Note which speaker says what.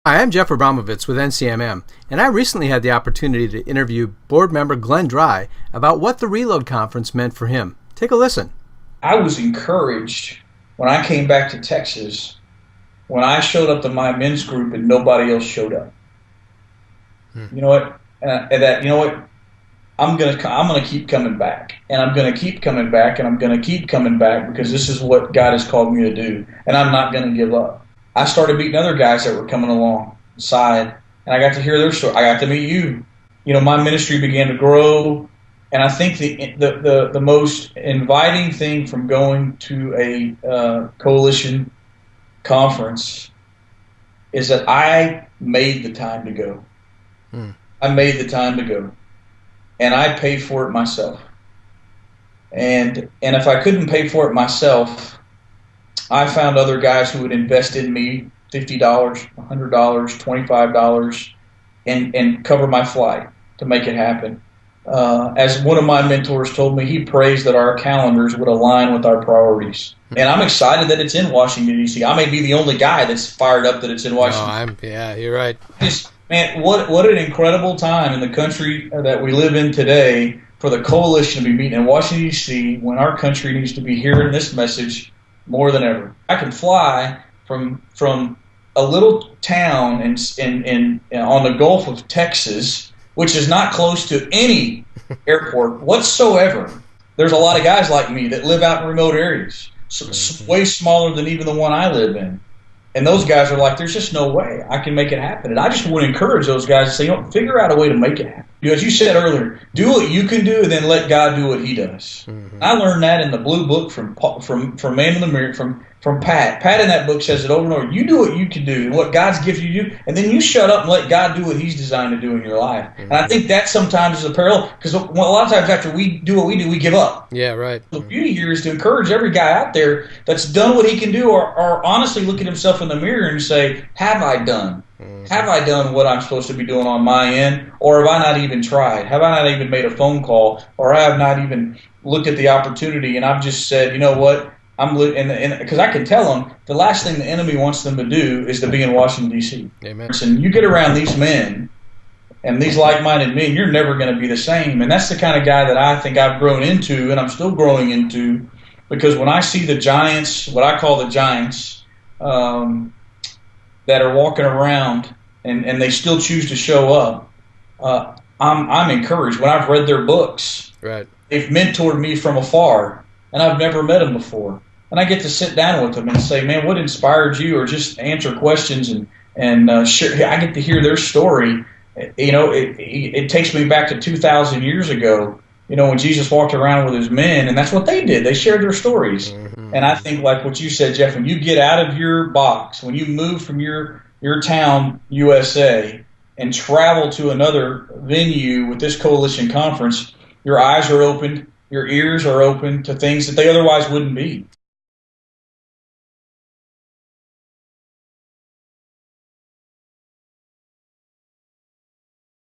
Speaker 1: Hi, I'm Jeff Abramovitz with NCMM, and I recently had the opportunity to interview board member Glen about what the Reload Conference meant for him. Take a listen.
Speaker 2: I was encouraged when I came back to Texas, when I showed up to my men's group and nobody else showed up. You know what? You know what? I'm gonna keep coming back, and I'm gonna keep coming back, and I'm gonna keep coming back because this is what God has called me to do, and I'm not gonna give up. I started meeting other guys that were coming alongside, and I got to hear their story. I got to meet you. You know, my ministry began to grow, and I think the most inviting thing from going to a coalition conference is that I made the time to go. I made the time to go, and I paid for it myself. And if I couldn't pay for it myself, I found other guys who would invest in me $50, $100, $25, and cover my flight to make it happen. As one of my mentors told me, he prays that our calendars would align with our priorities. And I'm excited that it's in Washington, D.C. I may be the only guy that's fired up that it's in Washington.
Speaker 1: Yeah, you're right.
Speaker 2: Man, what an incredible time in the country that we live in today for the coalition to be meeting in Washington, D.C. when our country needs to be hearing this message more than ever. I can fly from a little town in on the Gulf of Texas, which is not close to any airport whatsoever. There's a lot of guys like me that live out in remote areas, way smaller than even the one I live in. And those guys are like, there's just no way I can make it happen. And I just want to encourage those guys to say, figure out a way to make it happen. As you said earlier, do what you can do and then let God do what he does. Mm-hmm. I learned that in the blue book from Man in the Mirror, from Pat. Pat in that book says it over and over. You do what you can do and what God's given you to do, and then you shut up and let God do what he's designed to do in your life. Mm-hmm. And I think that sometimes is a parallel, because a lot of times after we do what we do, we give up.
Speaker 1: Yeah, right.
Speaker 2: The beauty here is to encourage every guy out there that's done what he can do, or honestly look at himself in the mirror and say, have I done? Mm-hmm. Have I done what I'm supposed to be doing on my end, or have I not even tried? Have I not even made a phone call, or I have not even looked at the opportunity and I've just said, you know what? Because I can tell them the last thing the enemy wants them to do is to be in Washington, D.C.
Speaker 1: Amen.
Speaker 2: And you get around these men and these like-minded men, you're never going to be the same. And that's the kind of guy that I think I've grown into, and I'm still growing into, because when I see the giants, what I call the giants, that are walking around and they still choose to show up, I'm encouraged. When I've read their books,
Speaker 1: right,
Speaker 2: they've mentored me from afar, and I've never met them before. And I get to sit down with them and say, man, what inspired you? Or just answer questions and share. I get to hear their story. You know, it takes me back to 2,000 years ago, you know, when Jesus walked around with his men, and that's what they did. They shared their stories. Mm-hmm. And I think, like what you said, Jeff, when you get out of your box, when you move from your town, USA, and travel to another venue with this coalition conference, your eyes are opened, your ears are open to things that they otherwise wouldn't be.